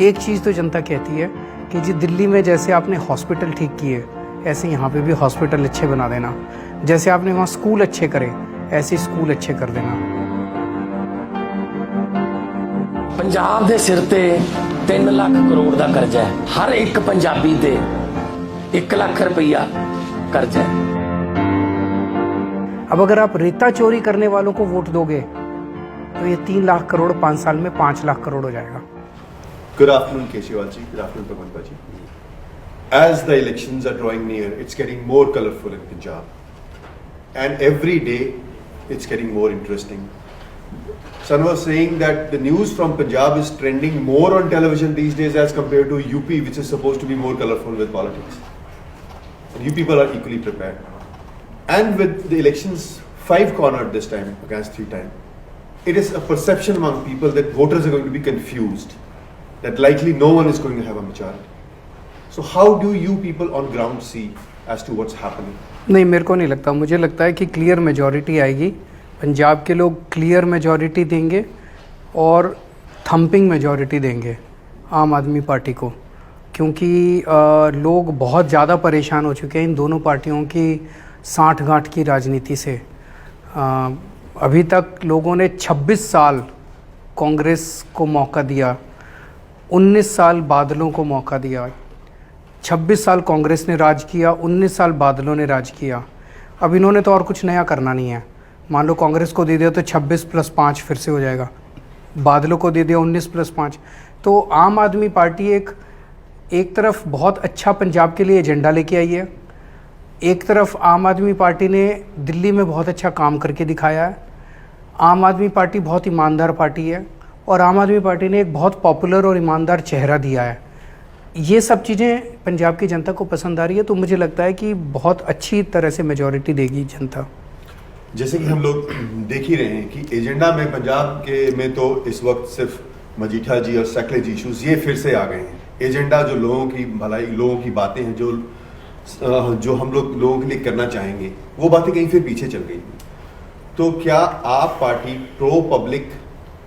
एक चीज़ तो जनता कहती है कि जी दिल्ली में जैसे आपने हॉस्पिटल ठीक किए ऐसे यहाँ पे भी हॉस्पिटल अच्छे बना देना, जैसे आपने वहाँ स्कूल अच्छे करे ऐसे स्कूल अच्छे कर देना। पंजाब दे सिर ते 3 लाख करोड़ का कर्जा है, हर एक पंजाबी ते 1 लाख रुपया कर्जा है। अब अगर आप रेता चोरी करने वालों को वोट दोगे तो ये 3 लाख करोड़ 5 साल में 5 लाख करोड़ हो जाएगा। Good afternoon, Keshriwal ji. Good afternoon, Bhagwant ji. As the elections are drawing near, it's getting more colorful in Punjab. And every day, it's getting more interesting. Sun was saying that the news from Punjab is trending more on television these days as compared to UP, which is supposed to be more colorful with politics. And you people are equally prepared. And with the elections 5 cornered this time against 3 times, it is a perception among people that voters are going to be confused, that likely no one is going to have a majority. So how do you people on ground see as to what's happening? नहीं, मेरे को नहीं लगता, मुझे लगता है कि clear majority आएगी। पंजाब के लोग क्लियर मेजॉरिटी देंगे और थम्पिंग मेजॉरिटी देंगे आम आदमी पार्टी को, क्योंकि लोग बहुत ज़्यादा परेशान हो चुके हैं इन दोनों पार्टियों की साठ गांठ की राजनीति से। अभी तक लोगों ने 26 साल कांग्रेस को मौका दिया, 19 साल बादलों को मौका दिया। 26 साल कांग्रेस ने राज किया, 19 साल बादलों ने राज किया। अब इन्होंने तो और कुछ नया करना नहीं है। मान लो कांग्रेस को दे दिया तो 26 + 5 फिर से हो जाएगा, बादलों को दे दिया 19 + 5। तो आम आदमी पार्टी एक तरफ बहुत अच्छा पंजाब के लिए एजेंडा लेके आई है, एक तरफ आम आदमी पार्टी ने दिल्ली में बहुत अच्छा काम करके दिखाया है। आम आदमी पार्टी बहुत ईमानदार पार्टी है और आम आदमी पार्टी ने एक बहुत पॉपुलर और ईमानदार चेहरा दिया है। ये सब चीज़ें पंजाब की जनता को पसंद आ रही है, तो मुझे लगता है कि बहुत अच्छी तरह से मेजॉरिटी देगी जनता। जैसे कि हम लोग देख ही रहे हैं कि एजेंडा में पंजाब के में तो इस वक्त सिर्फ मजीठा जी और सैकलेज इशूज़ ये फिर से आ गए हैं। एजेंडा जो लोगों की भलाई, लोगों की बातें हैं जो हम लोगों के लिए करना चाहेंगे, वो बातें कहीं फिर पीछे चल गई। तो क्या आप पार्टी प्रो पब्लिक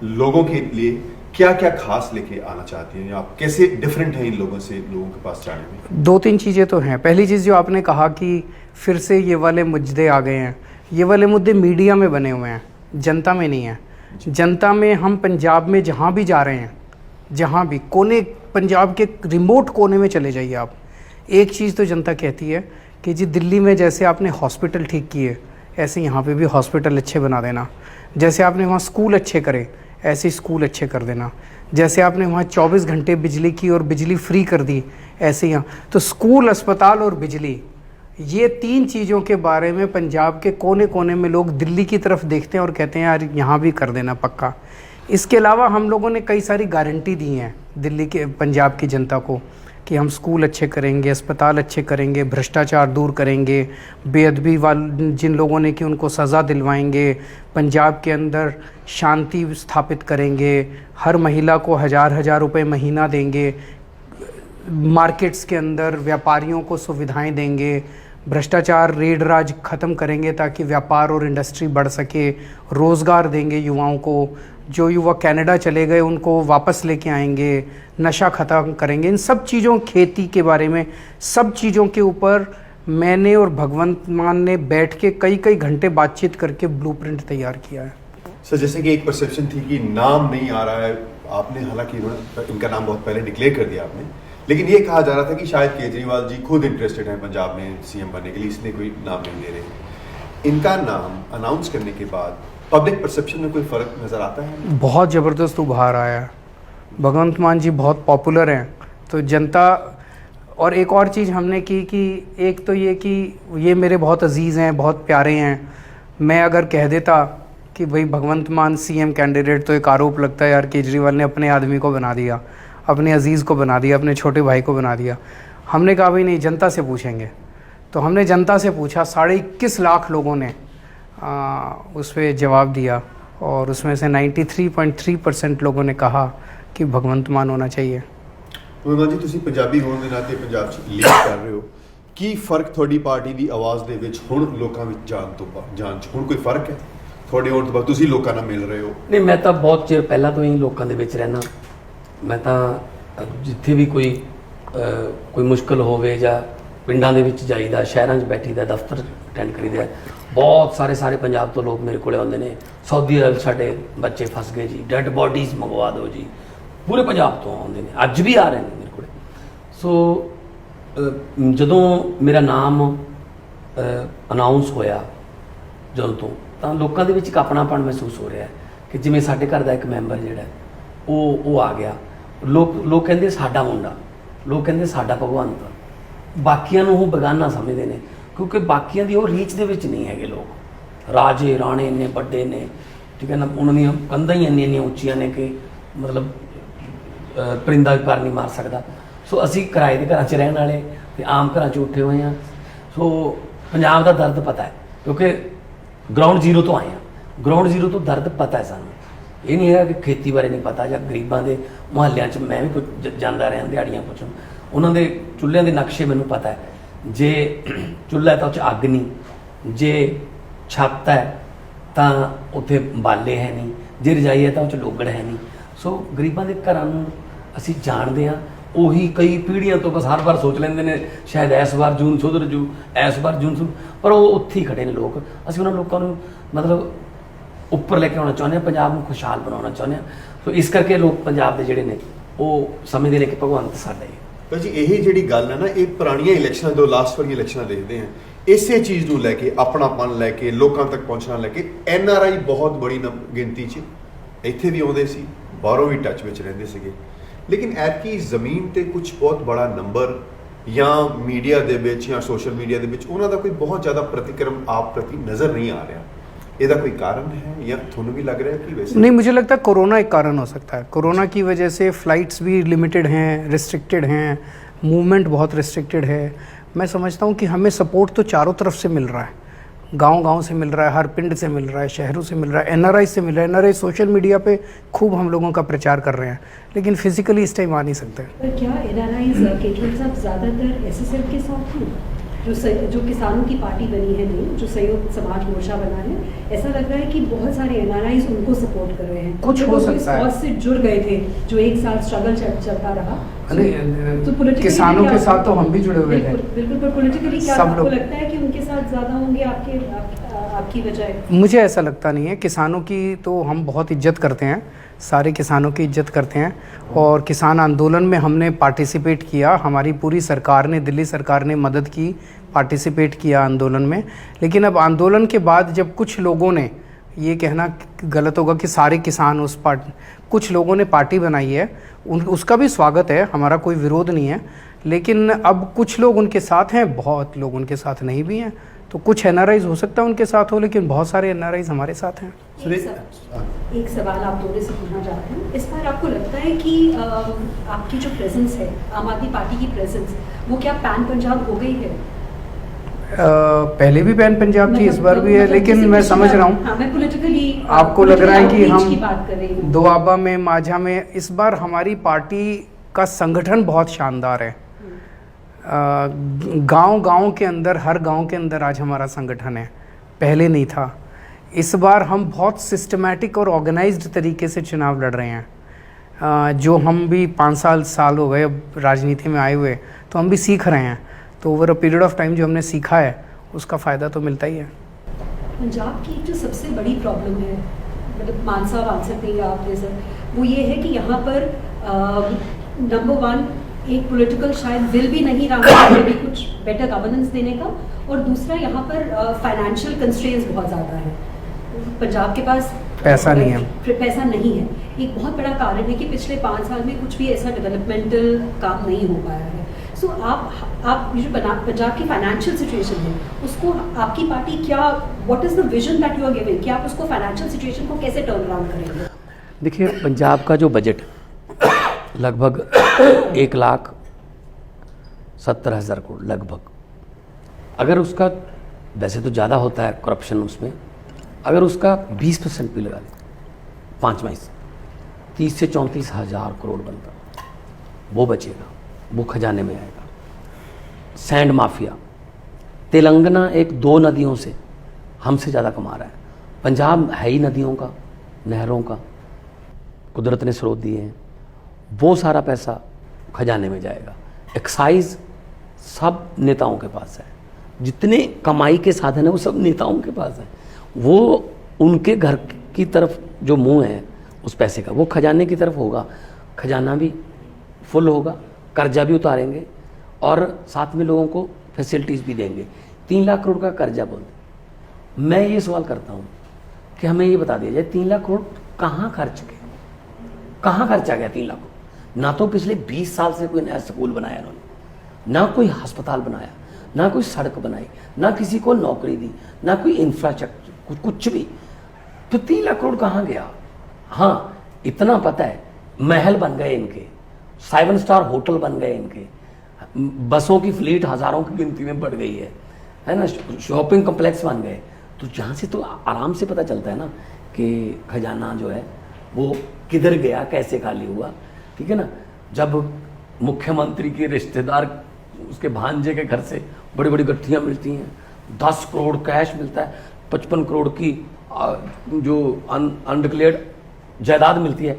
लोगों के लिए क्या क्या खास लेके आना चाहती हैं, आप कैसे डिफरेंट हैं इन लोगों से, लोगों के पास जाने में? 2-3 चीज़ें तो हैं। पहली चीज़ जो आपने कहा कि फिर से ये वाले मुद्दे आ गए हैं, ये वाले मुद्दे मीडिया में बने हुए हैं, जनता में नहीं है। जनता में हम पंजाब में जहाँ भी जा रहे हैं, जहाँ भी कोने, पंजाब के रिमोट कोने में चले जाइए आप, एक चीज़ तो जनता कहती है कि जी दिल्ली में जैसे आपने हॉस्पिटल ठीक किए ऐसे यहाँ पे भी हॉस्पिटल अच्छे बना देना, जैसे आपने वहाँ स्कूल अच्छे करे ऐसे स्कूल अच्छे कर देना, जैसे आपने वहाँ 24 घंटे बिजली की और बिजली फ्री कर दी ऐसे यहाँ। तो स्कूल, अस्पताल और बिजली, ये 3 चीज़ों के बारे में पंजाब के कोने कोने में लोग दिल्ली की तरफ देखते हैं और कहते हैं यार यहाँ भी कर देना पक्का। इसके अलावा हम लोगों ने कई सारी गारंटी दी हैं दिल्ली के, पंजाब की जनता को कि हम स्कूल अच्छे करेंगे, अस्पताल अच्छे करेंगे, भ्रष्टाचार दूर करेंगे, बेअदबी वाले जिन लोगों ने कि उनको सज़ा दिलवाएंगे, पंजाब के अंदर शांति स्थापित करेंगे, हर महिला को 1000 रुपये महीना देंगे, मार्केट्स के अंदर व्यापारियों को सुविधाएं देंगे, भ्रष्टाचार रेड राज ख़त्म करेंगे ताकि व्यापार और इंडस्ट्री बढ़ सके, रोज़गार देंगे युवाओं को, जो युवा कनाडा चले गए उनको वापस लेके आएंगे, नशा ख़त्म करेंगे। इन सब चीज़ों, खेती के बारे में, सब चीज़ों के ऊपर मैंने और भगवंत मान ने बैठ के कई घंटे बातचीत करके ब्लूप्रिंट तैयार किया है। सर, जैसे कि एक परसेप्शन थी कि नाम नहीं आ रहा है, आपने हालांकि इनका नाम बहुत पहले डिक्लेयर कर दिया आपने, लेकिन ये कहा जा रहा था कि शायद केजरीवाल जी खुद इंटरेस्टेड हैं पंजाब में सीएम बनने के लिए, इसलिए कोई नाम नहीं ले रहे। इनका नाम अनाउंस करने के बाद पब्लिक परसेप्शन में कोई फ़र्क नज़र आता है? बहुत ज़बरदस्त उभार आया है। भगवंत मान जी बहुत पॉपुलर हैं, तो जनता, और एक और चीज़ हमने की कि एक तो ये कि ये मेरे बहुत अजीज़ हैं, बहुत प्यारे हैं। मैं अगर कह देता कि भाई भगवंत मान सीएम कैंडिडेट, तो एक आरोप लगता है यार केजरीवाल ने अपने आदमी को बना दिया, अपने अजीज़ को बना दिया, अपने छोटे भाई को बना दिया। हमने कहा भाई नहीं, जनता से पूछेंगे। तो हमने जनता से पूछा, 21.5 लाख लोगों ने उस पर जवाब दिया और उसमें से 93.3% लोगों ने कहा कि भगवंत मान होना चाहिए। भगवंत जी, ਤੁਸੀਂ ਪੰਜਾਬੀ ਹੋਣ ਦੇ ਨਾਤੇ ਪੰਜਾਬ 'ਚ ਲੀਡ ਕਰ ਰਹੇ ਹੋ, ਕੀ ਫਰਕ ਤੁਹਾਡੀ ਪਾਰਟੀ ਦੀ ਆਵਾਜ਼ ਦੇ ਵਿੱਚ ਹੁਣ ਲੋਕਾਂ ਵਿੱਚ ਜਾਣ 'ਚ ਹੁਣ ਕੋਈ ਫਰਕ ਹੈ ਤੁਹਾਡੇ ਹੋਣ ਤੋਂ ਬਾਅਦ? ਤੁਸੀਂ ਲੋਕਾਂ ਨਾਲ ਮਿਲ ਰਹੇ ਹੋ? ਨਹੀਂ, ਮੈਂ ਤਾਂ ਬਹੁਤ ਚਿਰ ਪਹਿਲਾਂ ਤੋਂ ਹੀ ਲੋਕਾਂ ਦੇ ਵਿੱਚ ਰਹਿਣਾ। ਮੈਂ ਤਾਂ ਜਿੱਥੇ ਵੀ ਕੋਈ ਮੁਸ਼ਕਲ ਹੋਵੇ ਜਾਂ ਪਿੰਡਾਂ ਦੇ ਵਿੱਚ ਜਾਈਦਾ, ਸ਼ਹਿਰਾਂ 'ਚ ਬੈਠੀਦਾ, ਦਫ਼ਤਰ ਅਟੈਂਡ ਕਰੀਦਾ, ਬਹੁਤ ਸਾਰੇ ਪੰਜਾਬ ਤੋਂ ਲੋਕ ਮੇਰੇ ਕੋਲੇ ਆਉਂਦੇ ਨੇ। ਸਾਊਦੀ ਅਰਬ ਸਾਡੇ ਬੱਚੇ ਫਸ ਗਏ ਜੀ, ਡੈਡ ਬੋਡੀਜ਼ ਮੰਗਵਾ ਦਿਓ ਜੀ, ਪੂਰੇ ਪੰਜਾਬ ਤੋਂ ਆਉਂਦੇ ਨੇ, ਅੱਜ ਵੀ ਆ ਰਹੇ ਨੇ ਮੇਰੇ ਕੋਲੇ। ਸੋ ਜਦੋਂ ਮੇਰਾ ਨਾਮ ਅਨਾਉਂਸ ਹੋਇਆ ਜਦੋਂ ਤੋਂ, ਤਾਂ ਲੋਕਾਂ ਦੇ ਵਿੱਚ ਇੱਕ ਆਪਣਾਪਣ ਮਹਿਸੂਸ ਹੋ ਰਿਹਾ ਕਿ ਜਿਵੇਂ ਸਾਡੇ ਘਰ ਦਾ ਇੱਕ ਮੈਂਬਰ ਜਿਹੜਾ ਉਹ ਆ ਗਿਆ। ਲੋਕ ਕਹਿੰਦੇ ਸਾਡਾ ਮੁੰਡਾ, ਲੋਕ ਕਹਿੰਦੇ ਸਾਡਾ ਭਗਵੰਤ। ਬਾਕੀਆਂ ਨੂੰ ਉਹ ਬੇਗਾਨਾ ਸਮਝਦੇ ਨੇ, ਕਿਉਂਕਿ ਬਾਕੀਆਂ ਦੀ ਉਹ ਰੀਚ ਦੇ ਵਿੱਚ ਨਹੀਂ ਹੈਗੇ ਲੋਕ। ਰਾਜੇ ਰਾਣੇ ਇੰਨੇ ਵੱਡੇ ਨੇ, ਠੀਕ ਹੈ ਨਾ, ਉਹਨਾਂ ਦੀਆਂ ਕੰਧਾਂ ਹੀ ਇੰਨੀਆਂ ਉੱਚੀਆਂ ਨੇ ਕਿ ਮਤਲਬ ਪਰਿੰਦਾ ਵੀ ਪਰ ਨਹੀਂ ਮਾਰ ਸਕਦਾ। ਸੋ ਅਸੀਂ ਕਿਰਾਏ ਦੇ ਘਰਾਂ 'ਚ ਰਹਿਣ ਵਾਲੇ ਤੇ ਆਮ ਘਰਾਂ 'ਚ ਉੱਠੇ ਹੋਏ ਹਾਂ। ਸੋ ਪੰਜਾਬ ਦਾ ਦਰਦ ਪਤਾ ਹੈ, ਕਿਉਂਕਿ ਗਰਾਊਂਡ ਜ਼ੀਰੋ ਤੋਂ ਆਏ ਹਾਂ। ਗਰਾਊਂਡ ਜ਼ੀਰੋ ਤੋਂ ਦਰਦ ਪਤਾ ਹੈ ਸਾਨੂੰ। ਇਹ ਨਹੀਂ ਹੈਗਾ ਕਿ ਖੇਤੀ ਬਾਰੇ ਨਹੀਂ ਪਤਾ, ਜਾਂ ਗਰੀਬਾਂ ਦੇ ਮੁਹੱਲਿਆਂ 'ਚ ਮੈਂ ਵੀ ਕੁਝ ਜਾਂਦਾ ਰਿਹਾ, ਦਿਹਾੜੀਆਂ ਪੁੱਛਣ, ਉਹਨਾਂ ਦੇ ਚੁੱਲ੍ਹਿਆਂ ਦੇ ਨਕਸ਼ੇ ਮੈਨੂੰ ਪਤਾ ਹੈ। ਜੇ ਚੁੱਲ੍ਹਾ ਤਾਂ ਉਹ 'ਚ ਅੱਗ ਨਹੀਂ, ਜੇ ਛੱਤ ਹੈ ਤਾਂ ਉੱਥੇ ਬਾਲੇ ਹੈ ਨਹੀਂ, ਜੇ ਰਜਾਈ ਹੈ ਤਾਂ ਉਹ 'ਚ ਲੋਗੜ ਹੈ ਨਹੀਂ। ਸੋ ਗਰੀਬਾਂ ਦੇ ਘਰਾਂ ਨੂੰ ਅਸੀਂ ਜਾਣਦੇ ਹਾਂ। ਉਹੀ ਕਈ ਪੀੜ੍ਹੀਆਂ ਤੋਂ ਬਸ ਹਰ ਵਾਰ ਸੋਚ ਲੈਂਦੇ ਨੇ ਸ਼ਾਇਦ ਇਸ ਵਾਰ ਜੂਨ ਸੁਧਰ ਜੂ, ਇਸ ਵਾਰ ਜੂਨ ਸੁਧਰ, ਪਰ ਉਹ ਉੱਥੇ ਹੀ ਖੜੇ ਨੇ ਲੋਕ। ਅਸੀਂ ਉਹਨਾਂ ਲੋਕਾਂ ਨੂੰ ਮਤਲਬ ਉੱਪਰ ਲੈ ਕੇ ਆਉਣਾ ਚਾਹੁੰਦੇ ਹਾਂ, ਪੰਜਾਬ ਨੂੰ ਖੁਸ਼ਹਾਲ ਬਣਾਉਣਾ ਚਾਹੁੰਦੇ ਹਾਂ। ਸੋ ਇਸ ਕਰਕੇ ਲੋਕ ਪੰਜਾਬ ਦੇ ਜਿਹੜੇ ਨੇ ਉਹ ਸਮਝਦੇ ਨੇ ਕਿ ਭਗਵੰਤ ਸਾਡਾ ਹੀ। ਪਰ ਜੀ ਇਹ ਜਿਹੜੀ ਗੱਲ ਹੈ ਨਾ, ਇਹ ਪੁਰਾਣੀਆਂ ਇਲੈਕਸ਼ਨਾਂ ਤੋਂ ਲਾਸਟ ਵਾਲੀਆਂ ਇਲੈਕਸ਼ਨਾਂ ਦੇਖਦੇ ਹਾਂ, ਇਸੇ ਚੀਜ਼ ਨੂੰ ਲੈ ਕੇ, ਆਪਣਾਪਨ ਲੈ ਕੇ, ਲੋਕਾਂ ਤੱਕ ਪਹੁੰਚਣਾ ਲੈ ਕੇ NRI ਬਹੁਤ ਬੜੀ ਗਿਣਤੀ 'ਚ ਇੱਥੇ ਵੀ ਆਉਂਦੇ ਸੀ, ਬਾਹਰੋਂ ਵੀ ਟੱਚ ਵਿੱਚ ਰਹਿੰਦੇ ਸੀਗੇ। ਲੇਕਿਨ ਐਤਕੀ ਜ਼ਮੀਨ ਤੇ ਕੁਝ ਬਹੁਤ ਬੜਾ ਨੰਬਰ ਜਾਂ ਮੀਡੀਆ ਦੇ ਵਿੱਚ ਜਾਂ ਸੋਸ਼ਲ ਮੀਡੀਆ ਦੇ ਵਿੱਚ ਉਹਨਾਂ ਦਾ ਕੋਈ ਬਹੁਤ ਜ਼ਿਆਦਾ ਪ੍ਰਤੀਕਰਮ ਆਪ ਪ੍ਰਤੀ ਨਜ਼ਰ ਨਹੀਂ ਆ ਰਿਹਾ। ਇਹਦਾ कोई कारण है या थोड़ा भी लग रहा है कि वैसे? नहीं, मुझे लगता है कोरोना एक कारण हो सकता है। कोरोना की वजह से फ़्लाइट्स भी लिमिटेड हैं, रिस्ट्रिक्टेड हैं, मूवमेंट बहुत रिस्ट्रिक्टेड है। मैं समझता हूँ कि हमें सपोर्ट तो चारों तरफ से मिल रहा है, गांव-गांव से मिल रहा है, हर पिंड से मिल रहा है, शहरों से मिल रहा है, NRI से मिल रहा है। NRI सोशल मीडिया पे खूब हम लोगों का प्रचार कर रहे हैं, लेकिन फिजिकली इस टाइम आ नहीं सकते। पर क्या NRIs केजरीवाल साहब ज़्यादातर SSF के साथ हैं, जो किसानों की पार्टी बनी है, नहीं जो संयुक्त समाज मोर्चा बना है? ऐसा लग रहा है कि बहुत सारे NRIs उनको सपोर्ट कर रहे हैं। कुछ हो सकता है, से जुड़ गए थे जो एक साल स्ट्रगल चलता रहा। तो किसानों के साथ तो हम भी जुड़े हुए थे। बिल्कुल, पर पॉलिटिकली क्या आपको लगता है कि उनके साथ ज़्यादा होंगे आपकी बजाय? मुझे ऐसा लगता नहीं है। किसानों की तो हम बहुत इज्जत करते हैं, सारे किसानों की इज्जत करते हैं, और किसान आंदोलन में हमने पार्टिसिपेट किया। हमारी पूरी सरकार ने, दिल्ली सरकार ने मदद की, पार्टिसिपेट किया आंदोलन में। लेकिन अब आंदोलन के बाद जब कुछ लोगों ने, ये कहना गलत होगा कि सारे किसान उस पार्टी, कुछ लोगों ने पार्टी बनाई है, उसका भी स्वागत है, हमारा कोई विरोध नहीं है। लेकिन अब कुछ लोग उनके साथ हैं, बहुत लोग उनके साथ नहीं भी हैं। तो कुछ NRIs हो सकता है उनके साथ हो, लेकिन बहुत सारे NRIs हमारे साथ हैं। एक सवाल आप दोनों से पूछना चाहते हैं। इस बार आपको लगता है कि आपकी जो प्रेजेंस है, आम आदमी पार्टी की प्रेजेंस, वो क्या पैन पंजाब हो गई है? पहले भी पैन पंजाब थी, इस बार भी है, लेकिन मैं समझ रहा हूँ। हाँ, मैं पॉलिटिकली आपको लग रहा है कि हम बात कर रही हूँ। दोआबा में, माझा में, इस बार हमारी पार्टी का संगठन बहुत शानदार है। गांव-गांव के अंदर, हर गांव के अंदर आज हमारा संगठन है, पहले नहीं था। इस बार हम बहुत सिस्टमैटिक और ऑर्गेनाइज्ड तरीके से चुनाव लड़ रहे हैं। जो हम भी 5 साल हो गए अब राजनीति में आए हुए, तो हम भी सीख रहे हैं। तो over a period of time जो हमने सीखा है उसका फ़ायदा तो मिलता ही है। पंजाब की जो सबसे बड़ी प्रॉब्लम है, मतलब मान साहब आंसर देंगे आप जैसे, वो ये है कि यहाँ पर नंबर 1 एक पॉलिटिकल शायद विल भी नहीं रहा है भी कुछ बेटर गवर्नेंस देने का, और दूसरा यहाँ पर फाइनेंशियल कंस्ट्रेंट्स बहुत ज़्यादा है। पंजाब के पास पैसा नहीं है, पैसा नहीं है। एक बहुत बड़ा कारण है कि पिछले 5 साल में कुछ भी ऐसा डेवलपमेंटल काम नहीं हो पाया है। सो आप जो पंजाब की फाइनेंशियल सिचुएशन है, उसको आपकी पार्टी क्या, what is the vision that you are giving, कि आप उसको फाइनेंशियल सिचुएशन को कैसे टर्न अराउंड करेंगे? देखिए, पंजाब का जो बजट लगभग 1,70,000 करोड़ लगभग, अगर उसका, वैसे तो ज़्यादा होता है करप्शन उसमें, अगर उसका 20% भी लगा लें, 5 माह 30 से 34,000 करोड़ बनता, वो बचेगा, वो खजाने में आएगा। सैंड माफिया, तेलंगाना एक 2 नदियों से हमसे ज़्यादा कमा रहा है। पंजाब है ही नदियों का, नहरों का, कुदरत ने स्रोत दिए हैं। वो सारा पैसा खजाने में जाएगा। एक्साइज सब नेताओं के पास है, जितने कमाई के साधन है वो सब नेताओं के पास है। वो उनके घर की तरफ जो मुंह है उस पैसे का, वो खजाने की तरफ होगा। खजाना भी फुल होगा, कर्जा भी उतारेंगे और साथ में लोगों को फैसिलिटीज़ भी देंगे। 3 लाख करोड़ का कर्जा बोलते। मैं ये सवाल करता हूँ कि हमें ये बता दिया जाए 3 लाख करोड़ कहाँ खर्च गए, कहाँ खर्चा गया 3 लाख करोड़? ना तो पिछले 20 साल से कोई नया स्कूल बनाया इन्होंने, ना कोई अस्पताल बनाया, ना कोई सड़क बनाई, ना किसी को नौकरी दी, ना कोई इंफ्रास्ट्रक्चर, कुछ भी। तो 3 लाख करोड़ कहाँ गया? हाँ, इतना पता है, महल बन गए इनके, 7 स्टार होटल बन गए इनके, बसों की फ्लीट हजारों की गिनती में बढ़ गई है ना, शॉपिंग कॉम्प्लेक्स बन गए। तो जहाँ से तो आराम से पता चलता है ना कि खजाना जो है वो किधर गया, कैसे खाली हुआ, ठीक है ना। जब मुख्यमंत्री के रिश्तेदार उसके भांजे के घर से बड़ी बड़ी गट्ठियाँ मिलती हैं, 10 करोड़ कैश मिलता है, 55 करोड़ की जो अनडिक्लेयर्ड जायदाद मिलती है,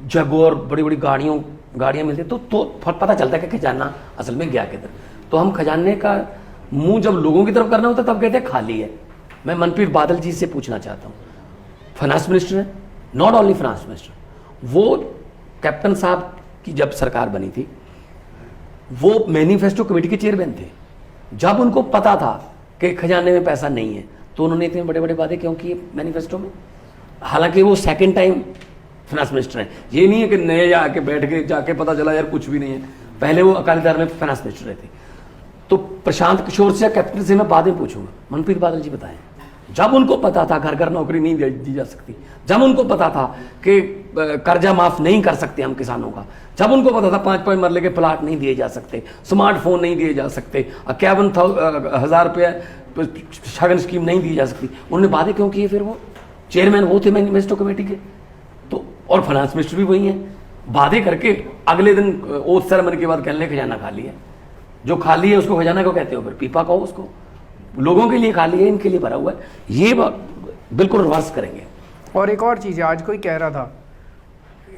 जगोर बड़ी बड़ी गाड़ियाँ मिलती है, तो पता चलता है कि खजाना असल में गया किधर। तो हम खजाने का मुंह जब लोगों की तरफ करना होता है तब कहते हैं खाली है। मैं मनप्रीत बादल जी से पूछना चाहता हूँ, फाइनेंस मिनिस्टर है, नॉट ओनली फाइनेंस मिनिस्टर, वो कैप्टन साहब की जब सरकार बनी थी वो मैनिफेस्टो कमेटी के चेयरमैन थे। जब उनको पता था कि खजाने में पैसा नहीं है तो उन्होंने इतने बड़े बड़े वादे क्यों किए मैनिफेस्टो में? हालांकि वो सेकंड टाइम फाइनेंस मिनिस्टर हैं, ये नहीं है कि नए जाके बैठ के जाके पता चला यार कुछ भी नहीं है, पहले वो अकाली दल में फाइनेंस मिनिस्टर रहे थे। तो प्रशांत किशोर से, कैप्टन से मैं बातें पूछूंगा, मनप्रीत बादल जी बताएं, जब उनको पता था घर घर नौकरी नहीं दी जा सकती, जब उनको पता था कि कर्जा माफ नहीं कर सकते हम किसानों का, जब उनको पता था 5-5 मरले के प्लाट नहीं दिए जा सकते, स्मार्टफोन नहीं दिए जा सकते, 51,000 रुपये शगन स्कीम नहीं दी जा सकती, उन्होंने बातें क्यों किए? फिर वो चेयरमैन वो थे मैनिफेस्टो कमेटी के, तो और फाइनेंस मिनिस्टर भी वही हैं। बातें करके अगले दिन ओथ सेरेमनी के बाद कहने खजाना खाली है। जो खाली है उसको खजाना क्यों कहते हो? फिर पीपा कहो उसको, लोगों के लिए खाली है, इनके लिए भरा हुआ है। ये बिल्कुल रिवर्स करेंगे। और एक और चीज़ है, आज कोई कह रहा था,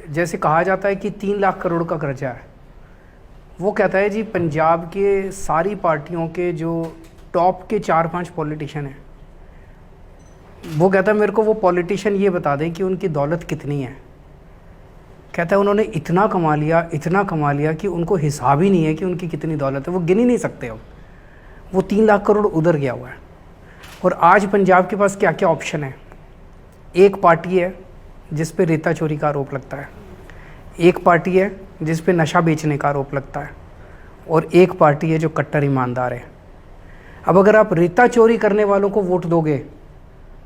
जैसे कहा जाता है कि 3 लाख करोड़ का कर्जा है, वो कहता है जी पंजाब के सारी पार्टियों के जो टॉप के 4-5 पॉलिटिशियन हैं, वो कहता है मेरे को वो पॉलिटिशियन ये बता दें कि उनकी दौलत कितनी है। कहता है उन्होंने इतना कमा लिया कि उनको हिसाब ही नहीं है कि उनकी कितनी दौलत है, वो गिन ही नहीं सकते अब। वो 3 लाख करोड़ उधर गया हुआ है। और आज पंजाब के पास क्या क्या ऑप्शन है? एक पार्टी है जिस पे रेता चोरी का आरोप लगता है, एक पार्टी है जिस पे नशा बेचने का आरोप लगता है, और एक पार्टी है जो कट्टर ईमानदार है। अब अगर आप रेता चोरी करने वालों को वोट दोगे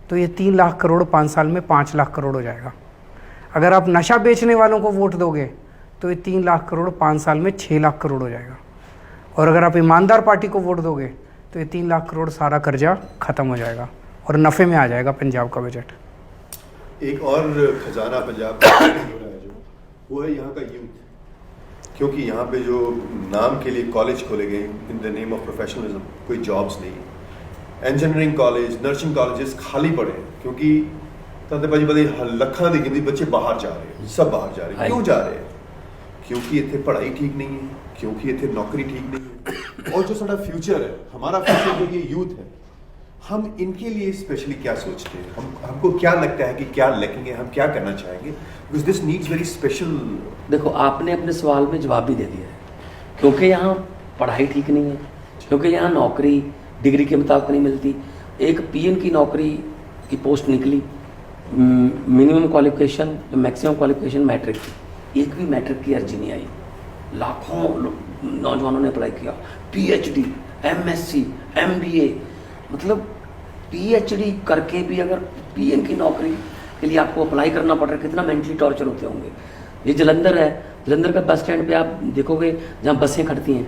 तो ये 3 लाख करोड़ 5 साल में 5 लाख करोड़ हो जाएगा। अगर आप नशा बेचने वालों को वोट दोगे तो ये 3 लाख करोड़ 5 साल में 6 लाख करोड़ हो जाएगा। और अगर आप ईमानदार पार्टी को वोट दोगे तो ये 3 लाख करोड़ सारा कर्जा ख़त्म हो जाएगा और नफ़े में आ जाएगा पंजाब का बजट। एक और खजाना पंजाब का हो रहा है जो, वो है यहाँ का यूथ। क्योंकि यहाँ पे जो नाम के लिए कॉलेज खोले गए in the name of professionalism, कोई जॉब्स नहीं। इंजीनियरिंग कॉलेज, नर्सिंग कॉलेजेस खाली पड़े हैं क्योंकि तंदे भाजी बड़े लखा की गिनती बच्चे बाहर जा रहे हैं, सब बाहर जा रहे हैं। क्यों जा रहे हैं? क्योंकि इतने पढ़ाई ठीक नहीं है, क्योंकि इतने नौकरी ठीक नहीं है। और जो सारा फ्यूचर है, हमारा फ्यूचर जो ये यूथ है, हम इनके लिए स्पेशली क्या सोचते हैं? हमको क्या लगता है कि क्या लैकिंग है, हम क्या करना चाहेंगे? Because this needs very special. देखो, आपने अपने सवाल में जवाब भी दे दिया है। क्योंकि यहाँ पढ़ाई ठीक नहीं है, क्योंकि यहाँ नौकरी डिग्री के मुताबिक नहीं मिलती। एक पीएन की नौकरी की पोस्ट निकली, minimum qualification maximum qualification matric की, एक भी मैट्रिक की अर्जी नहीं आई। लाखों नौजवानों ने अप्लाई किया, पीएचडी, एमएससी, एमबीए, मतलब पीएचडी करके भी अगर पीएन की नौकरी के लिए आपको अप्लाई करना पड़ रहा है, कितना मेंटली टॉर्चर होते होंगे। ये जलंधर है, जलंधर का बस स्टैंड पे आप देखोगे जहाँ बसें खड़ती हैं,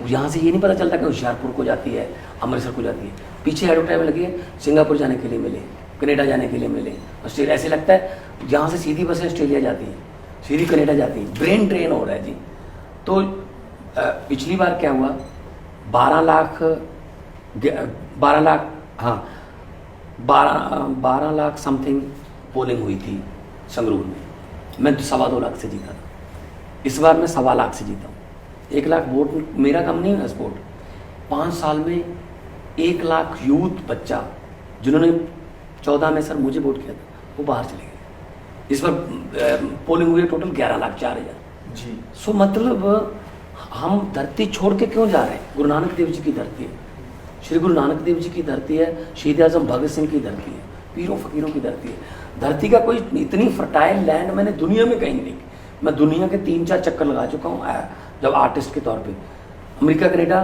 यहाँ से ये नहीं पता चलता कि होशियारपुर को जाती है, अमृतसर को जाती है। पीछे एडवर्टाइजमेंट लगी है, सिंगापुर जाने के लिए मिले, कनेडा जाने के लिए मिले, ऑस्ट्रेलिया। ऐसे लगता है यहाँ से सीधी बसें ऑस्ट्रेलिया जाती हैं, सीधी कनेडा जाती है। ब्रेन ट्रेन हो रहा है जी। तो पिछली बार क्या हुआ, 12 लाख समथिंग पोलिंग हुई थी संगरूर में। मैं 2.25 लाख से जीता था। इस बार मैं 1.25 लाख से जीता हूँ। 1 लाख वोट मेरा काम नहीं है स्पोर्ट। 5 साल में 1 लाख यूथ बच्चा जिन्होंने 14 में सर मुझे वोट किया था वो बाहर चले गए। इस बार पोलिंग हुई टोटल 11,04,000 जी। सो मतलब हम धरती छोड़ के क्यों जा रहे हैं? गुरु नानक देव जी की धरती है, श्री गुरु नानक देव जी की धरती है, शहीद आजम भगत सिंह की धरती है, पीरों फकीरों की धरती है। धरती का कोई इतनी फर्टाइल लैंड मैंने दुनिया में कहीं नहीं देखी। मैं दुनिया के 3-4 चक्कर लगा चुका हूँ जब आर्टिस्ट के तौर पे। अमेरिका कनाडा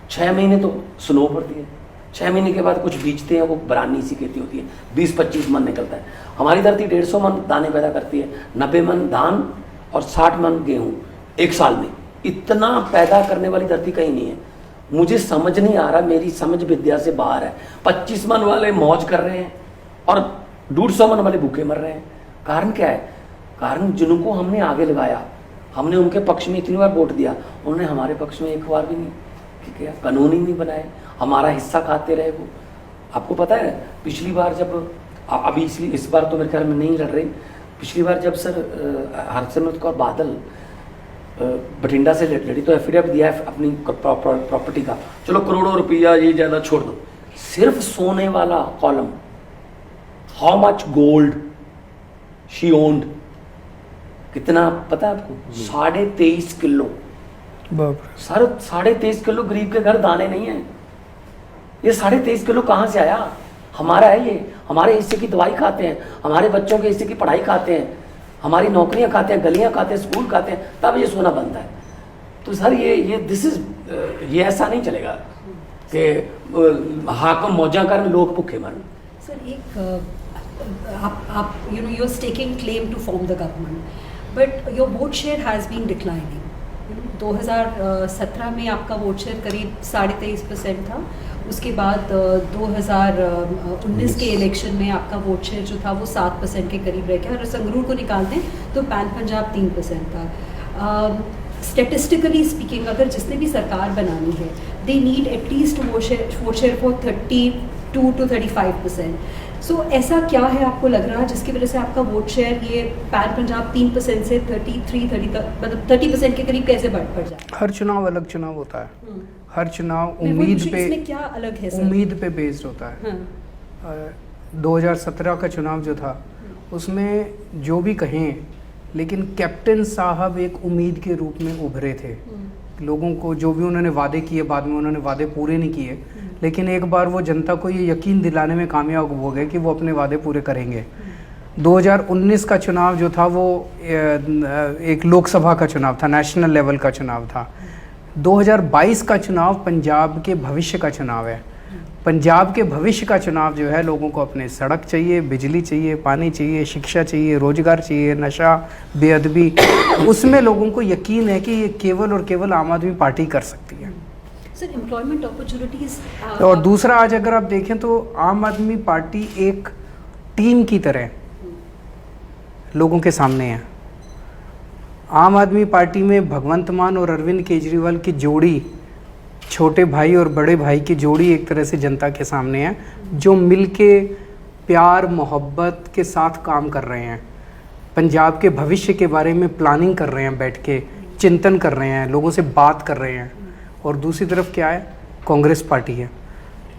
6 महीने तो स्नो पड़ती है, 6 महीने के बाद कुछ बीजते हैं, वो बरानी सी खेती होती है, 20-25 मन निकलता है। हमारी धरती 150 मन दाने पैदा करती है, 90 मन धान और 60 मन गेहूँ 1 साल में। इतना पैदा करने वाली धरती कहीं नहीं है। मुझे समझ नहीं आ रहा, मेरी समझ विद्या से बाहर है। 25 मन वाले मौज कर रहे हैं और 150 मन वाले भूखे मर रहे हैं। कारण क्या है? कारण जिनको हमने आगे लगाया, हमने उनके पक्ष में इतनी बार वोट दिया, उन्होंने हमारे पक्ष में एक बार भी नहीं किया, कानून ही नहीं बनाए, हमारा हिस्सा खाते रहे वो। आपको पता है पिछली बार जब अभी इस बार तो मेरे ख्याल में नहीं लड़ रही, पिछली बार जब सर हरसिमरत कौर बादल बठिंडा से लड़ी तो एफिडेविट दिया है अपनी प्रॉपर्टी का, चलो करोड़ों रुपया ये ज़्यादा छोड़ दो, सिर्फ सोने वाला column, how much gold she owned, कितना पता है आपको? 23.5 किलो। सर 23.5 किलो गरीब के घर दाने नहीं है। ये 23.5 किलो कहाँ से आया? हमारा है ये, हमारे हिस्से की दवाई खाते हैं, हमारे बच्चों के हिस्से की पढ़ाई खाते हैं, हमारी नौकरियां खाते हैं, गलियां खाते हैं, स्कूल खाते हैं, तब ये सोना बनता है। तो सर ये दिस इज ये ऐसा नहीं चलेगा कि हाकम मौजा कर लोग भूखे मरन। सर एक आप you know you are staking claim to form the government but your vote share has been declining. 2017 में आपका वोट शेयर करीब 23.5% था, उसके बाद 2019 के इलेक्शन में आपका वोट शेयर जो था वो 7% के करीब रह गया, और संगरूर को निकाल दें तो पैन पंजाब 3% था। स्टेटिस्टिकली स्पीकिंग अगर जिसने भी सरकार बनानी है they need at least vote share for 32 to 35%। सो ऐसा क्या है आपको लग रहा है जिसकी वजह से आपका वोट शेयर ये पैन पंजाब 3% से 30% के करीब कैसे बढ़ जाए? हर चुनाव अलग चुनाव होता है, हर चुनाव क्या अलग है सर? उम्मीद पे बेस्ड होता है। 2017 का चुनाव जो था उसमें जो भी कहें, लेकिन कैप्टन साहब एक उम्मीद के रूप में उभरे थे। लोगों को जो भी उन्होंने वादे किए, बाद में उन्होंने वादे पूरे नहीं किए, लेकिन एक बार वो जनता को ये यकीन दिलाने में कामयाब हो गए कि वो अपने वादे पूरे करेंगे। 2019 का चुनाव जो था वो एक लोकसभा का चुनाव था, नेशनल लेवल का चुनाव था। 2022 का चुनाव पंजाब के भविष्य का चुनाव है। पंजाब के भविष्य का चुनाव जो है, लोगों को अपने सड़क चाहिए, बिजली चाहिए, पानी चाहिए, शिक्षा चाहिए, रोजगार चाहिए, नशा, बेअदबी, उसमें लोगों को यकीन है कि ये केवल और केवल आम आदमी पार्टी कर सकती है। सर एम्प्लॉयमेंट अपॉर्चुनिटीज और दूसरा, आज अगर आप देखें तो आम आदमी पार्टी एक टीम की तरह लोगों के सामने है। आम आदमी पार्टी में भगवंत मान और अरविंद केजरीवाल की जोड़ी, छोटे भाई और बड़े भाई की जोड़ी एक तरह से जनता के सामने है, जो मिलके प्यार मोहब्बत के साथ काम कर रहे हैं, पंजाब के भविष्य के बारे में प्लानिंग कर रहे हैं, बैठ के चिंतन कर रहे हैं, लोगों से बात कर रहे हैं। और दूसरी तरफ क्या है? कांग्रेस पार्टी है।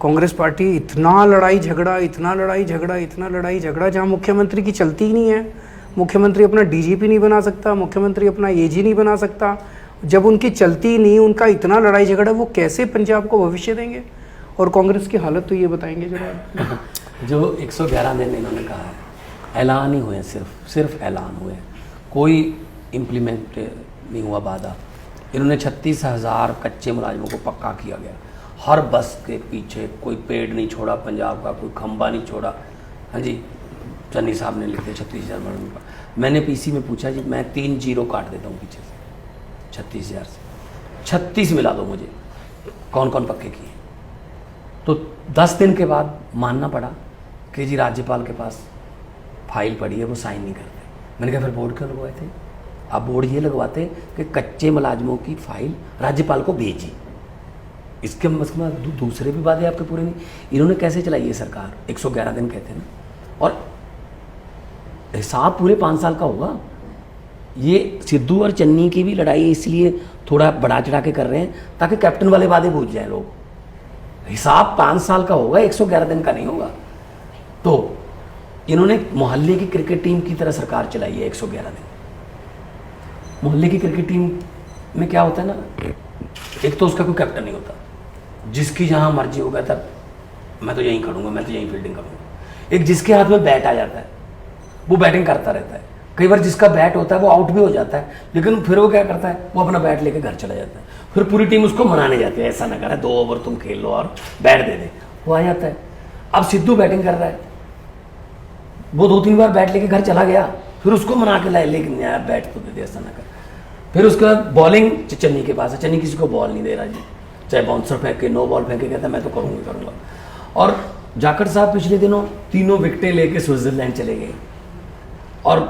कांग्रेस पार्टी इतना लड़ाई झगड़ा, इतना लड़ाई झगड़ा, इतना लड़ाई झगड़ा, जहाँ मुख्यमंत्री की चलती ही नहीं है। मुख्यमंत्री अपना डीजीपी नहीं बना सकता, मुख्यमंत्री अपना एजी नहीं बना सकता। जब उनकी चलती ही नहीं, उनका इतना लड़ाई झगड़ा, वो कैसे पंजाब को भविष्य देंगे? और कांग्रेस की हालत तो ये बताएंगे जरा। जो 111 दिन इन्होंने कहा है, ऐलान ही हुए, सिर्फ ऐलान हुए, कोई इम्प्लीमेंट नहीं हुआ वादा। इन्होंने 36,000 कच्चे मुलाजिमों को पक्का किया गया। हर बस के पीछे कोई पेड़ नहीं छोड़ा पंजाब का, कोई खंबा नहीं छोड़ा। हाँ जी, चन्नी साहब ने लिखे 36,000 मुलाजिमों का। मैंने पीसी में पूछा जी, मैं 3 जीरो काट देता हूँ पीछे से 36,000 से, 36 मिला दो मुझे, कौन कौन पक्के किए। तो 10 दिन के बाद मानना पड़ा कि जी राज्यपाल के पास फाइल पड़ी है, वो साइन नहीं करते। मैंने कहा फिर बोर्ड क्यों लगवाए थे? आप बोर्ड ये लगवाते कि कच्चे मुलाजिमों की फाइल राज्यपाल को भेजी। इसके मतलब दूसरे भी वादे आपके पूरे नहीं। इन्होंने कैसे चलाई है सरकार? 111 दिन कहते हैं ना, और हिसाब पूरे 5 साल का होगा। ये सिद्धू और चन्नी की भी लड़ाई इसलिए थोड़ा बढ़ा चढ़ा के कर रहे हैं ताकि कैप्टन वाले वादे भूल जाए लोग। हिसाब 5 साल का होगा, 111 दिन का नहीं होगा। तो इन्होंने मोहल्ले की क्रिकेट टीम की तरह सरकार चलाई है 111 दिन। मोहल्ले की क्रिकेट टीम में क्या होता है ना, एक तो उसका कोई कैप्टन नहीं होता, जिसकी जहाँ मर्जी होगा तब मैं तो यहीं खड़ूंगा, मैं तो यहीं फील्डिंग करूंगा। एक जिसके हाथ में बैट आ जाता है वो बैटिंग करता रहता है। कई बार जिसका बैट होता है वो आउट भी हो जाता है, लेकिन फिर वो क्या करता है, वो अपना बैट लेके घर चला जाता है। फिर पूरी टीम उसको मनाने जाती है, ऐसा ना करे 2 ओवर तुम खेल लो और बैट दे दे, वो आ जाता है। अब सिद्धू बैटिंग कर रहा है, वो 2-3 बार बैट लेके घर चला गया, फिर उसको मना के लाए, लेकिन यार बैट तो दे दे, ऐसा ना कर। फिर उसके बाद बॉलिंग चन्नी के पास है, चन्नी किसी को बॉल नहीं दे रहा जी, चाहे बाउंसर फेंक के, नो बॉल फेंक के, कहता मैं तो करूँगा। और जाखड़ साहब पिछले दिनों 3 विकेटें लेके स्विट्जरलैंड चले गए, और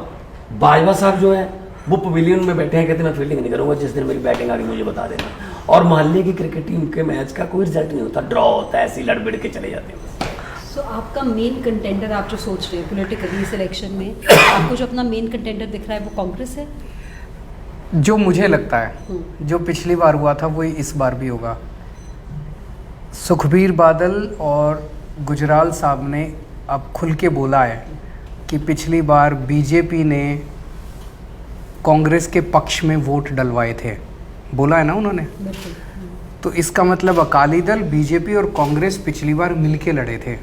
बाजवा साहब जो है वो पवेलियन में बैठे हैं, कहते मैं फील्डिंग नहीं करूँगा, जिस दिन मेरी बैटिंग आ गई मुझे बता देना। और मोहल्ले की क्रिकेट टीम के मैच का कोई रिजल्ट नहीं होता, ड्रॉ होता है, ऐसे ही लड़बड़ के चले जाते हैं। सो आपका मेन कंटेंडर आप जो सोच रहे हैं पॉलिटिकली इस इलेक्शन में, आपको जो अपना मेन कंटेंडर दिख रहा है वो कांग्रेस है? जो मुझे लगता है जो पिछली बार हुआ था वही इस बार भी होगा। सुखबीर बादल और गुजराल साहब ने अब खुल के बोला है कि पिछली बार बीजेपी ने कांग्रेस के पक्ष में वोट डलवाए थे, बोला है ना उन्होंने। तो इसका मतलब अकाली दल, बीजेपी और कांग्रेस पिछली बार मिलके लड़े थे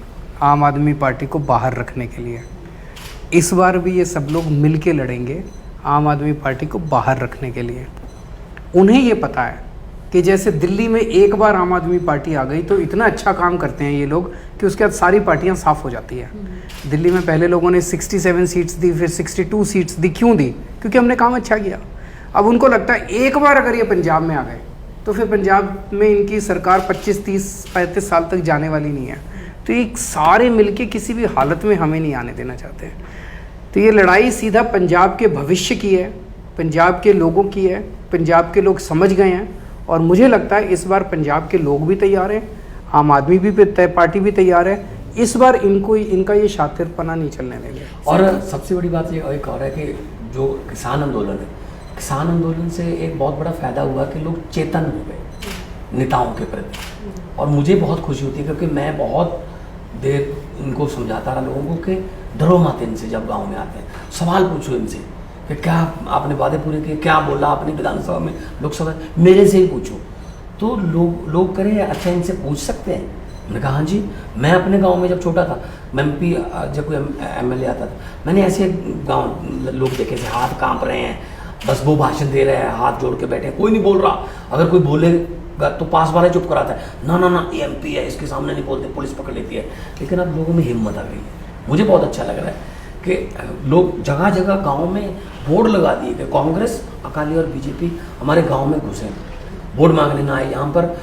आम आदमी पार्टी को बाहर रखने के लिए। इस बार भी ये सब लोग मिलके लड़ेंगे आम आदमी पार्टी को बाहर रखने के लिए। उन्हें ये पता है कि जैसे दिल्ली में एक बार आम आदमी पार्टी आ गई तो इतना अच्छा काम करते हैं ये लोग कि उसके बाद सारी पार्टियां साफ हो जाती है। दिल्ली में पहले लोगों ने 67 सीट्स दी, फिर 62 सीट्स दी, क्यों दी? क्योंकि हमने काम अच्छा किया। अब उनको लगता है एक बार अगर ये पंजाब में आ गए तो फिर पंजाब में इनकी सरकार 25, 30, 35 साल तक जाने वाली नहीं है। तो ये सारे मिलके किसी भी हालत में हमें नहीं आने देना चाहते हैं। तो ये लड़ाई सीधा पंजाब के भविष्य की है, पंजाब के लोगों की है। पंजाब के लोग समझ गए हैं और मुझे लगता है इस बार पंजाब के लोग भी तैयार हैं, आम आदमी भी पार्टी भी तैयार है। इस बार इनका ये शातिरपना नहीं चलने देंगे। और सबसे बड़ी बात ये एक और है कि जो किसान आंदोलन है, किसान आंदोलन से एक बहुत बड़ा फ़ायदा हुआ कि लोग चेतन हो गए नेताओं के प्रति। और मुझे बहुत खुशी होती है क्योंकि मैं बहुत देर इनको समझाता रहा लोगों को कि डरो मत इनसे, जब गांव में आते हैं सवाल पूछो इनसे कि क्या आपने वादे पूरे किए, क्या बोला आपने विधानसभा में, लोकसभा, मेरे से ही पूछो। तो लोग करें अच्छा इनसे पूछ सकते हैं। मैंने कहा हाँ जी, मैं अपने गांव में जब छोटा था, मैं MP जब कोई MLA आता था, मैंने ऐसे गांव लोग देखे थे हाथ कांप रहे हैं, बस वो भाषण दे रहे हैं, हाथ जोड़ के बैठे हैं, कोई नहीं बोल रहा। अगर कोई बोलेगा तो पास वाला चुप कराता है, ना ये MP है, इसके सामने नहीं बोलते, पुलिस पकड़ लेती है। लेकिन अब लोगों में हिम्मत आ गई है। मुझे बहुत अच्छा लग रहा है कि लोग जगह जगह गाँव में बोर्ड लगा दिए कि कांग्रेस, अकाली और बीजेपी हमारे गाँव में घुसे, वोट मांगने ना आए। यहाँ पर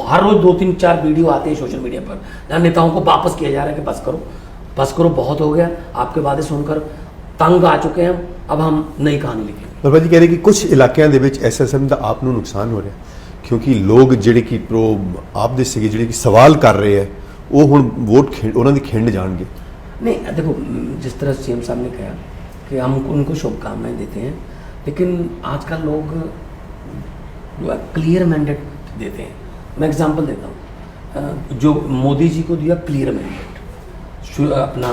हर रोज 2-3-4 वीडियो आते हैं सोशल मीडिया पर, जहाँ नेताओं को वापस किया जा रहा है कि बस करो, बहुत हो गया, आपके वादे सुनकर तंग आ चुके हैं, अब हम नई कहानी लिखेंगे। वर्मा जी कह रहे कि कुछ इलाकों ਦੇ ਵਿੱਚ ऐसा किस्म ਦਾ ਆਪ ਨੂੰ ਨੁਕਸਾਨ ਹੋ ਰਿਹਾ ਕਿਉਂਕਿ ਲੋਕ ਜਿਹੜੇ ਕਿ ਆਪ ਦੇ ਸੀਗੇ ਜਿਹੜੇ ਕਿ ਸਵਾਲ ਕਰ ਰਹੇ ਹੈ ਉਹ ਹੁਣ ਵੋਟ ਉਹਨਾਂ ਦੀ ਖਿੰਡ ਜਾਣਗੇ। नहीं देखो, जिस तरह CM साहब ने कहा कि हम उनको शुभकामनाएं देते हैं, लेकिन आजकल लोग क्लियर मैंडेट देते हैं। मैं एग्जांपल देता हूँ, जो मोदी जी को दिया क्लियर मैंडेट, अपना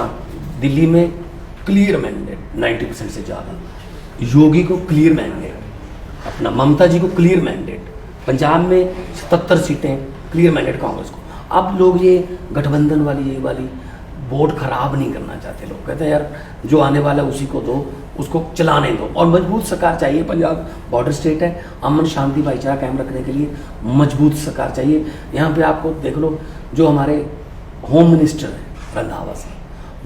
दिल्ली में क्लियर मैंडेट 90% से ज़्यादा, योगी को क्लियर मैंडेट, अपना ममता जी को क्लियर मैंडेट, पंजाब में 77 सीटें क्लियर मैंडेट कांग्रेस को। अब लोग ये गठबंधन वाली ये वाली वोट खराब नहीं करना चाहते। लोग कहते हैं यार जो आने वाला है उसी को दो, उसको चलाने दो। और मजबूत सरकार चाहिए, पंजाब बॉर्डर स्टेट है, अमन शांति भाईचारा कायम रखने के लिए मजबूत सरकार चाहिए। यहाँ पे आपको देख लो, जो हमारे होम मिनिस्टर हैं रंधावा सिंह,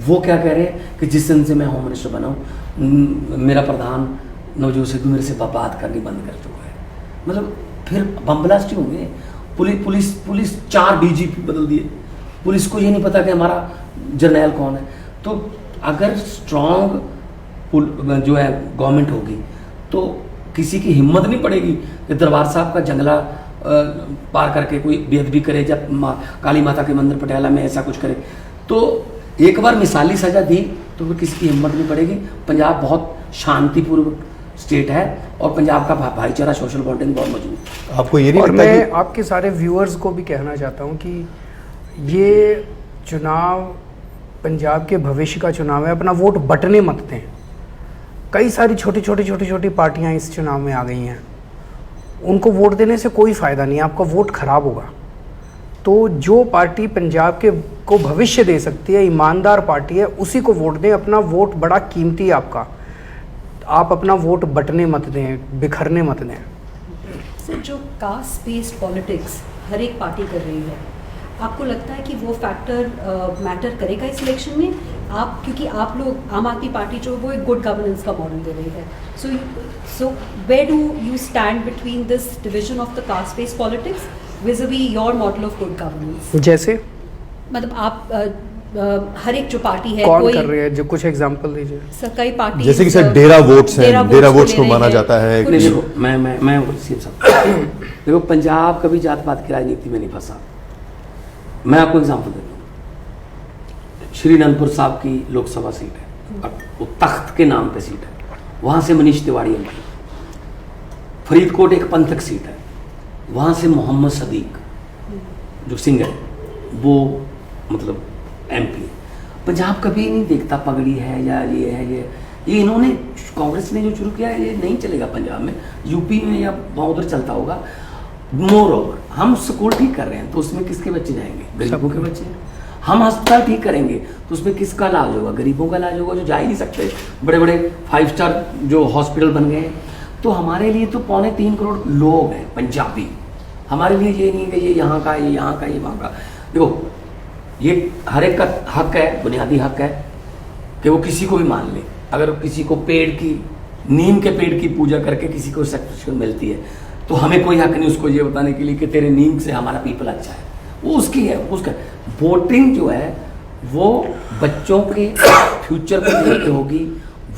वो क्या कह रहे हैं कि जिस दिन से मैं होम मिनिस्टर बना हूँ, मेरा प्रधान नवजोत सिद्धू मेरे से बात करनी बंद कर चुका है। मतलब फिर बम ब्लास्ट ही होंगे। पुलिस 4 DGP बदल दिए, पुलिस को ये नहीं पता कि हमारा जर्नैल कौन है। तो अगर स्ट्रॉन्ग जो है गवर्नमेंट होगी तो किसी की हिम्मत नहीं पड़ेगी कि दरबार साहब का जंगला पार करके कोई बेअदबी करे, जब काली माता के मंदिर पटियाला में ऐसा कुछ करे। तो एक बार मिसाली सजा दी तो फिर किसी की हिम्मत नहीं पड़ेगी। पंजाब बहुत शांतिपूर्वक स्टेट है और पंजाब का भाईचारा सोशल बॉन्डिंग बहुत मजबूत है। आपको ये नहीं और लगता मैं कि आपके सारे व्यूअर्स को भी कहना चाहता हूँ कि ये चुनाव पंजाब के भविष्य का चुनाव है, अपना वोट बटने मत दें। कई सारी छोटी पार्टियां इस चुनाव में आ गई हैं, उनको वोट देने से कोई फ़ायदा नहीं है, आपका वोट खराब होगा। तो जो पार्टी पंजाब के को भविष्य दे सकती है, ईमानदार पार्टी है, उसी को वोट दें। अपना वोट बड़ा कीमती है आपका, आप अपना वोट बटने मत दें, बिखरने मत दें। सर, जो कास्ट बेस्ड पॉलिटिक्स हर एक पार्टी कर रही है, आपको लगता है कि वो फैक्टर मैटर करेगा इस इलेक्शन में? आप, क्योंकि आप लोग आम आदमी पार्टी जो वो एक गुड गवर्नेंस का मॉडल दे रही है, so where do you stand between this division of the caste based politics vis a vis your model of good governance? जैसे मतलब आप हर एक जो पार्टी है, कौन कोई कर रहे हैं, जो कुछ एग्जांपल दीजिए। सर, कई पार्टी जैसे कि सर डेरा वोट्स हैं, डेरा वोट्स को माना जाता है। नहीं, देखो मैं सीएम साहब देखो, पंजाब कभी जात पात की राजनीति में नहीं फंसा। मैं आपको एग्जांपल देता हूँ, श्री अनंतपुर साहब की लोकसभा सीट है और वो तख्त के नाम पे सीट है, वहाँ से मनीष तिवारी एमपी। फरीदकोट एक पंथक सीट है, वहाँ से मोहम्मद सदीक जो सिंगर है वो मतलब एमपी है। पंजाब कभी नहीं देखता पगड़ी है या ये है, ये इन्होंने कांग्रेस ने जो शुरू किया है ये नहीं चलेगा पंजाब में, यूपी में या वहाँ उधर चलता होगा। मोर ओवर हम स्कूल ठीक कर रहे हैं तो उसमें किसके बच्चे जाएंगे? गरीबों के बच्चे। हम अस्पताल ठीक करेंगे तो उसमें किसका इलाज होगा? गरीबों का इलाज होगा, जो जा ही नहीं सकते। बड़े बड़े 5 स्टार जो हॉस्पिटल बन गए हैं। तो हमारे लिए तो 3.25 करोड़ लोग हैं पंजाबी। हमारे लिए ये नहीं है कि ये यहाँ का, ये यहाँ का, ये वहाँ का। देखो, ये हर एक का हक है, बुनियादी हक है कि वो किसी को भी मान ले। अगर किसी को पेड़ की, नीम के पेड़ की पूजा करके किसी को सक्सेस मिलती है तो हमें कोई हक नहीं उसको ये बताने के लिए कि तेरे नीम से हमारा पीपल अच्छा है। वो उसकी है, उसका। वोटिंग जो है वो बच्चों के फ्यूचर को देखकर होगी।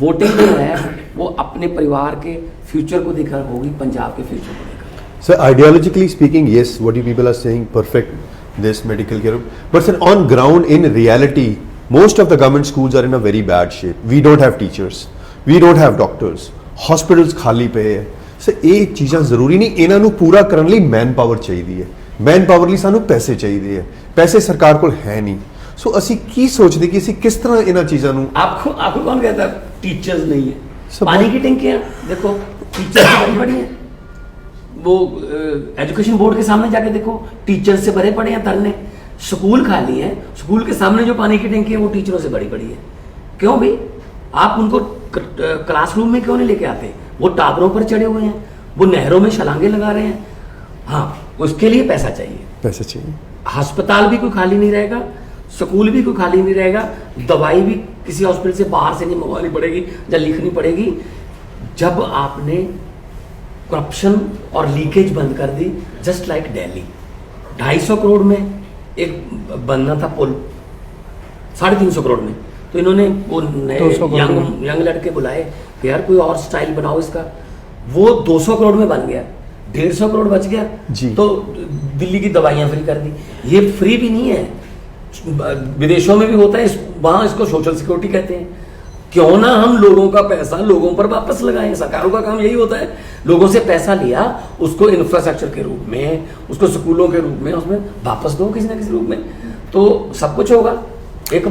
वोटिंग जो है वो अपने परिवार के फ्यूचर को देखकर होगी, पंजाब के फ्यूचर को देखकर। Sir, ideologically speaking, yes, what you people are saying, perfect, this medical care. But sir, on ground, in reality, most of the government schools are in a very bad shape. We don't have teachers. We don't have doctors. Hospitals खाली पे है। Sir, ਇਹ ਚੀਜ਼ਾਂ ਜ਼ਰੂਰੀ ਨਹੀਂ, ਇਹਨਾਂ ਨੂੰ ਪੂਰਾ ਕਰਨ ਲਈ ਮੈਨ ਪਾਵਰ ਚਾਹੀਦੀ ਹੈ। ਮੈਨ ਪਾਵਰ ਲਈ ਸਾਨੂੰ ਪੈਸੇ ਚਾਹੀਦੇ ਹੈ। ਪੈਸੇ ਸਰਕਾਰ ਕੋਲ ਹੈ ਨਹੀਂ। ਸੋ ਅਸੀਂ ਕੀ ਸੋਚਦੇ ਕਿ ਅਸੀਂ ਕਿਸ ਤਰ੍ਹਾਂ ਇਹਨਾਂ ਚੀਜ਼ਾਂ ਨੂੰ आपको कौन कहता है टीचर्स नहीं है? सब पानी की टंकियां देखो, टीचर्स से बड़ी बड़ी है। वो एजुकेशन बोर्ड के सामने जाके देखो, टीचर्स से भरे पड़े हैं धरने। स्कूल खाली है, स्कूल के सामने जो पानी की टंकी है वो टीचरों से बड़ी बड़ी है। क्यों भाई? आप उनको क्लासरूम में क्यों नहीं लेके आते? वो टावरों पर चढ़े हुए हैं, वो नहरों में छलांगे लगा रहे हैं। हाँ, उसके लिए पैसा चाहिए। पैसे चाहिए। अस्पताल भी कोई खाली नहीं रहेगा, स्कूल भी कोई खाली नहीं रहेगा, दवाई भी किसी हॉस्पिटल से बाहर से नहीं मंगवानी पड़ेगी या लिखनी पड़ेगी। जब आपने करप्शन और लीकेज बंद कर दी, जस्ट लाइक दिल्ली, 250 करोड़ में एक बनना था पुल, 350 करोड़ में। तो इन्होंने वो नए यंग लड़के बुलाए कि यार कोई और स्टाइल बनाओ इसका। वो 200 करोड़ में बन गया, 150 करोड़ बच गया जी। तो दिल्ली की दवाइयां फ्री कर दी। ये फ्री भी नहीं है, विदेशों में भी होता है, वहां इसको सोशल सिक्योरिटी कहते हैं। क्यों ना हम लोगों का पैसा लोगों पर वापस लगाएं। सरकारों का काम यही होता है, लोगों से पैसा लिया, उसको इंफ्रास्ट्रक्चर के रूप में, उसको स्कूलों के रूप में, उसमें वापस दो किसी ना किसी रूप में, तो सब कुछ होगा। एक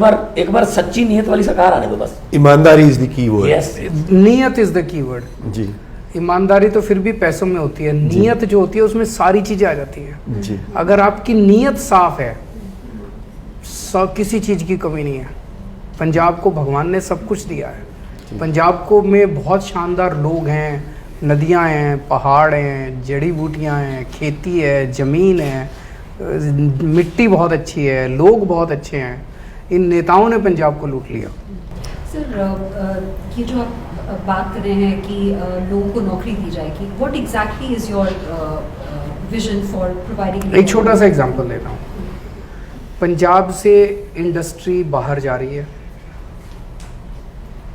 बार सच्ची नीयत वाली सरकार आने दो बस। ईमानदारी is the key word. Yes, नीयत इज द कीवर्ड जी ईमानदारी तो फिर भी पैसों में होती है, नीयत जो होती है उसमें सारी चीजें आ जाती हैं। जी अगर आपकी नीयत साफ है, किसी चीज की कमी नहीं है। पंजाब को भगवान ने सब कुछ दिया है। पंजाब को में बहुत शानदार लोग हैं, नदियां हैं, पहाड़ हैं, जड़ी बूटियां हैं, खेती है, ज़मीन है, मिट्टी बहुत अच्छी है, लोग बहुत अच्छे हैं। इन नेताओं ने पंजाब को लूट लिया। सर, ये जो आप बात कर रहे हैं कि लोगों को नौकरी दी जाएगी, what exactly is your vision for providing? एक छोटा सा एग्जांपल देता हूँ। पंजाब से इंडस्ट्री बाहर जा रही है,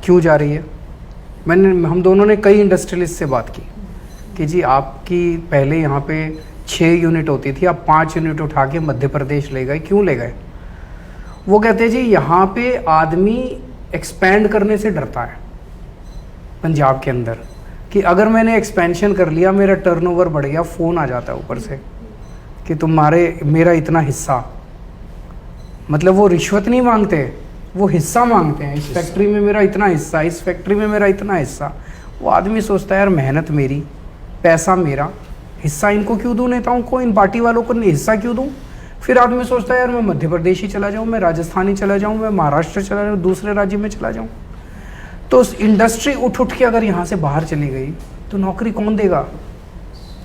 क्यों जा रही है? हम दोनों ने कई इंडस्ट्रियलिस्ट से बात की कि जी आपकी पहले यहाँ पे 6 यूनिट होती थी, अब 5 यूनिट उठा के मध्य प्रदेश ले गए, क्यों ले गए? वो कहते हैं जी यहाँ पे आदमी एक्सपैंड करने से डरता है पंजाब के अंदर। कि अगर मैंने एक्सपेंशन कर लिया, मेरा टर्नओवर बढ़ गया, फ़ोन आ जाता है ऊपर से कि तुम्हारे मेरा इतना हिस्सा। मतलब वो रिश्वत नहीं मांगते, वो हिस्सा मांगते हैं। इस फैक्ट्री में मेरा इतना हिस्सा, इस फैक्ट्री में मेरा इतना हिस्सा। वो आदमी सोचता है यार मेहनत मेरी, पैसा मेरा, हिस्सा इनको क्यों दूँ, नेताओं को, इन पार्टी वालों को हिस्सा क्यों दूँ। फिर आदमी सोचता है यार मैं मध्य प्रदेश ही चला जाऊँ, मैं राजस्थान ही चला जाऊँ, मैं महाराष्ट्र चला जाऊँ, दूसरे राज्य में चला जाऊँ। तो इंडस्ट्री उठ के अगर यहाँ से बाहर चली गई तो नौकरी कौन देगा।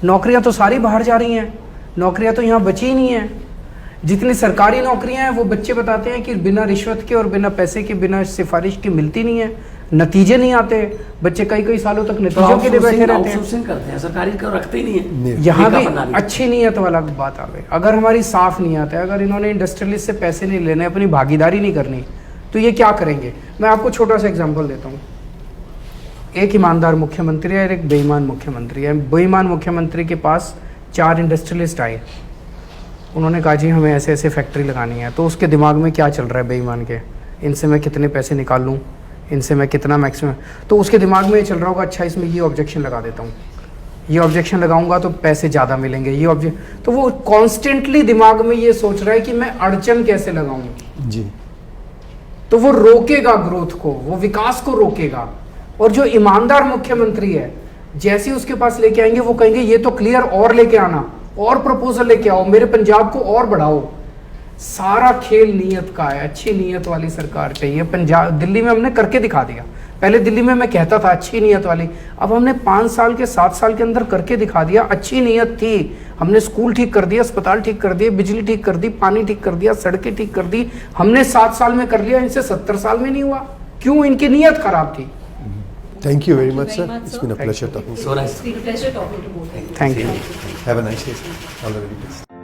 नौकरियाँ तो सारी बाहर जा रही हैं, नौकरियाँ तो यहाँ बची ही नहीं हैं। जितनी सरकारी नौकरियां हैं वो बच्चे बताते हैं कि बिना रिश्वत के और बिना पैसे के, बिना सिफारिश की मिलती नहीं है, नतीजे नहीं आते। बच्चे कई कई सालों तक नतीजों के लिए बैठे रहते हैं। आउटसोर्सिंग करते हैं, सरकारी को रखते ही नहीं है। यहाँ भी अच्छी नीयत वाला बात आ गई। अगर हमारी साफ नीयत है, अगर इन्होंने इंडस्ट्रियलिस्ट से पैसे नहीं लेने, अपनी भागीदारी नहीं करनी, तो ये क्या करेंगे। मैं आपको छोटा सा एग्जाम्पल देता हूँ। एक ईमानदार मुख्यमंत्री है और एक बेईमान मुख्यमंत्री है। बेईमान मुख्यमंत्री के पास 4 इंडस्ट्रियलिस्ट आए, उन्होंने कहा जी हमें ऐसे ऐसे फैक्ट्री लगानी है। तो उसके दिमाग में क्या चल रहा है बेईमान के, इनसे मैं कितने पैसे निकाल लूँ, इनसे मैं कितना मैक्सिमम। तो उसके दिमाग में ये चल रहा होगा अच्छा इसमें ये ऑब्जेक्शन लगा देता हूँ, ये ऑब्जेक्शन लगाऊंगा तो पैसे ज़्यादा मिलेंगे, ये ऑब्जेक्ट। तो वो कॉन्स्टेंटली दिमाग में ये सोच रहा है कि मैं अड़चन कैसे लगाऊँ जी। तो वो रोकेगा ग्रोथ को, वो विकास को रोकेगा। और जो ईमानदार मुख्यमंत्री है, जैसे ही उसके पास लेके आएंगे वो कहेंगे ये तो क्लियर और लेके आना, और प्रपोजल लेके आओ, मेरे पंजाब को और बढ़ाओ। सारा खेल नीयत का है। अच्छी नीयत वाली सरकार चाहिए। पंजाब, दिल्ली में हमने करके दिखा दिया। पहले दिल्ली में मैं कहता था अच्छी नीयत वाली, अब हमने 5 साल के 7 साल के अंदर करके दिखा दिया। अच्छी नीयत थी, हमने स्कूल ठीक कर दिया, अस्पताल ठीक कर दिए, बिजली ठीक कर दी, पानी ठीक कर दिया, सड़कें ठीक कर दी, हमने 7 साल में कर लिया। इनसे 70 साल में नहीं हुआ, क्यों? इनकी नीयत खराब थी। Thank you very much, sir. It's been a pleasure talking to you. So nice. It's been a pleasure talking to both of you. Thank you. Have a nice day, sir. All the very best.